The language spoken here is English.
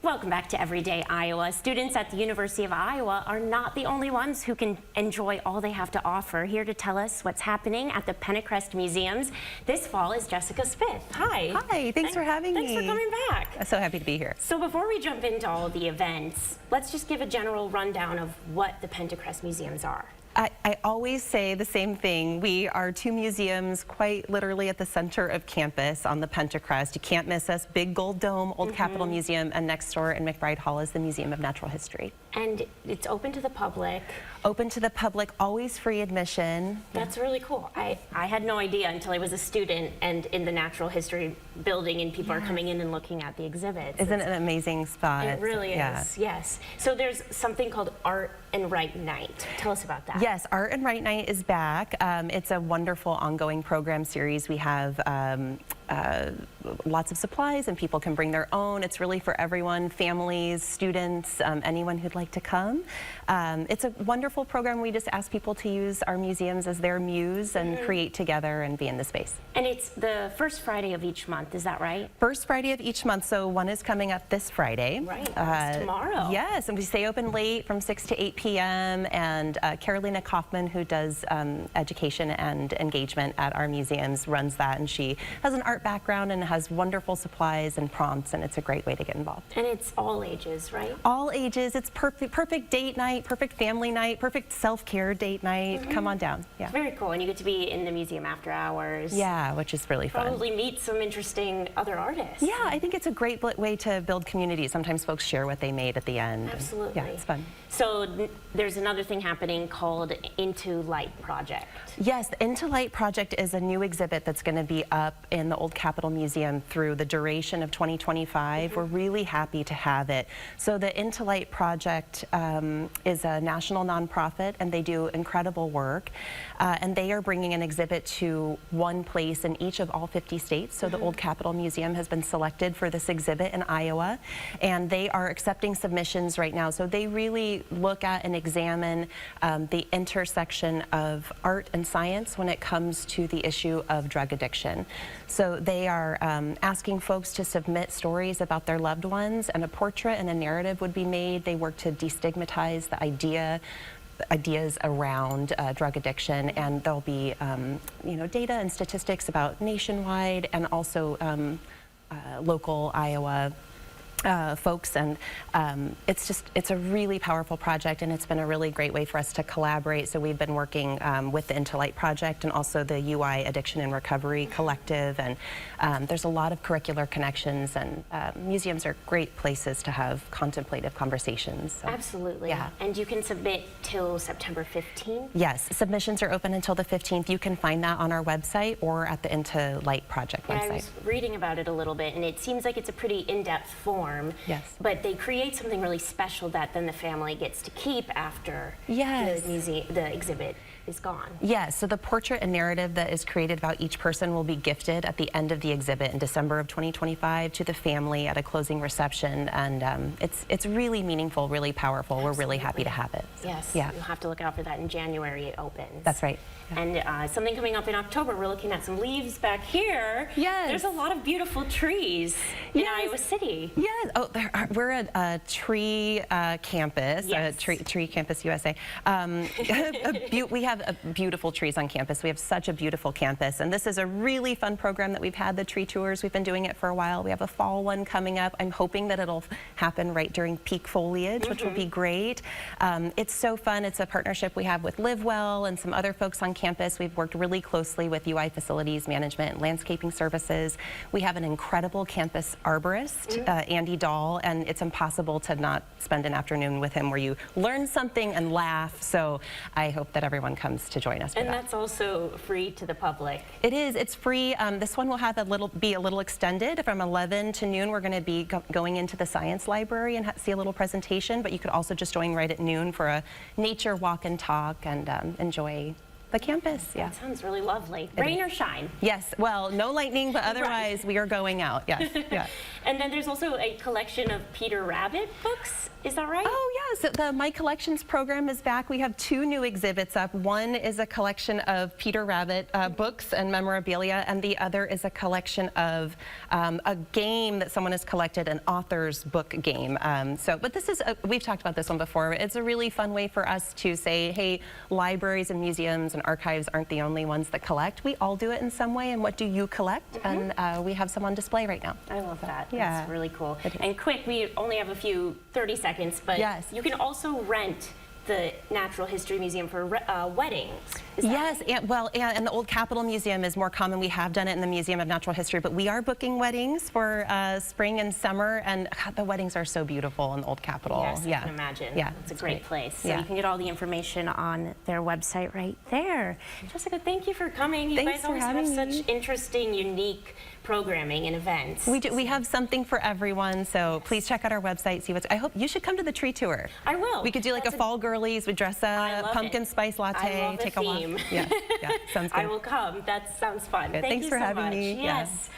Welcome back to Everyday Iowa. Students at the University of Iowa are not the only ones who can enjoy all they have to offer. Here to tell us what's happening at the Pentacrest Museums this fall is Jessica Smith. Hi. Hi, thanks for having me. Thanks for coming back. I'm so happy to be here. So before we jump into all the events, let's just give a general rundown of what the Pentacrest Museums are. I always say the same thing. We are two museums quite literally at the center of campus on the Pentacrest. You can't miss us. Big Gold Dome, Old Capitol Museum, and next door in McBride Hall is the Museum of Natural History. And it's open to the public. Open to the public, always free admission. That's really cool. I had no idea until I was a student and in the Natural History building and people are coming in and looking at the exhibits. Isn't it an amazing spot? It really is, yes. So there's something called Art and Write Night. Tell us about that. Yes, Art and Write Night is back. It's a wonderful ongoing program series. We have lots of supplies and people can bring their own. It's really for everyone, families, students, anyone who'd like to come. It's a wonderful program. We just ask people to use our museums as their muse and create together and be in the space. And it's the first Friday of each month, is that right? First Friday of each month, so one is coming up this Friday. Right, it's tomorrow. Yes, and we stay open late from 6 to 8 p.m. and Carolina Kaufman, who does education and engagement at our museums, runs that, and she has an art background and has wonderful supplies and prompts, and it's a great way to get involved. And it's all ages, right? All ages. It's perfect date night, perfect family night, perfect self-care date night. Come on down. Yeah. Very cool, and you get to be in the museum after hours. Yeah, which is really fun. Probably meet some interesting other artists. Yeah, I think it's a great way to build community. Sometimes folks share what they made at the end. Absolutely. Yeah, it's fun. So there's another thing happening called Into Light Project. Yes, the Into Light Project is a new exhibit that's going to be up in the Old Capitol Museum through the duration of 2025. We're really happy to have it. So the Into Light Project is a national nonprofit, and they do incredible work. And they are bringing an exhibit to one place in each of all 50 states. So the Old Capitol Museum has been selected for this exhibit in Iowa, and they are accepting submissions right now. So they really look at and examine the intersection of art and science when it comes to the issue of drug addiction. So they are asking folks to submit stories about their loved ones, and a portrait and a narrative would be made. They work to destigmatize the ideas around drug addiction, and there'll be data and statistics about nationwide and also local Iowa folks, and it's a really powerful project, and it's been a really great way for us to collaborate. So we've been working with the Into Light Project and also the UI Addiction and Recovery Collective, and there's a lot of curricular connections, and museums are great places to have contemplative conversations. So. Absolutely. Yeah. And you can submit till September 15th? Yes, submissions are open until the 15th. You can find that on our website or at the Into Light Project website. I was reading about it a little bit, and it seems like it's a pretty in-depth form. Yes. But they create something really special that then the family gets to keep after the exhibit is gone. Yes, so the portrait and narrative that is created about each person will be gifted at the end of the exhibit in December of 2025 to the family at a closing reception, and it's really meaningful, really powerful. Absolutely. We're really happy to have it. So, yes, yeah. You'll have to look out for that in January. It opens. That's right. Yeah. And something coming up in October, we're looking at some leaves back here. Yes. There's a lot of beautiful trees in Iowa City. Yes. Oh, we're a tree campus, yes. Tree Campus USA. We have beautiful trees on campus. We have such a beautiful campus, and this is a really fun program that we've had, the tree tours. We've been doing it for a while. We have a fall one coming up. I'm hoping that it'll happen right during peak foliage, which will be great. It's so fun. It's a partnership we have with Live Well and some other folks on campus. We've worked really closely with UI Facilities Management and Landscaping Services. We have an incredible campus arborist, Andy Dahl, and it's impossible to not spend an afternoon with him where you learn something and laugh. So I hope that everyone comes to join us for that. And that's also free to the public. It is. It's free. This one will have be a little extended. From 11 to noon, we're going to be going into the science library and see a little presentation, but you could also just join right at noon for a nature walk and talk and enjoy the campus. Yeah. That sounds really lovely. Rain or shine? Yes. Well, no lightning, but otherwise we are going out. Yes. Yeah. And then there's also a collection of Peter Rabbit books. Is that right? Oh, yes. The My Collections program is back. We have 2 new exhibits up. One is a collection of Peter Rabbit books and memorabilia, and the other is a collection of a game that someone has collected, an author's book game. But this is, we've talked about this one before. It's a really fun way for us to say, hey, libraries and museums and archives aren't the only ones that collect. We all do it in some way, and what do you collect? And we have some on display right now. I love that. Yeah. That's really cool. And quick, we only have a few 30 seconds, but yes. You can also rent the Natural History Museum for weddings. Yes, and the Old Capitol Museum is more common. We have done it in the Museum of Natural History, but we are booking weddings for spring and summer, and God, the weddings are so beautiful in the Old Capitol. Yes, I can imagine. Yeah, it's a great place. So yeah. you can get all the information on their website right there. Jessica, thank you for coming. You Thanks guys for always have having such me. interesting, unique programming and events. We do. We have something for everyone, so please check out our website. See what's. I hope you should come to the tree tour. I will. We could do like a fall girlies. We dress up, pumpkin spice latte, I love take the a walk. theme. Yeah, sounds good. I will come. That sounds fun. Good. Thank Thanks you for so having much. me. Yes.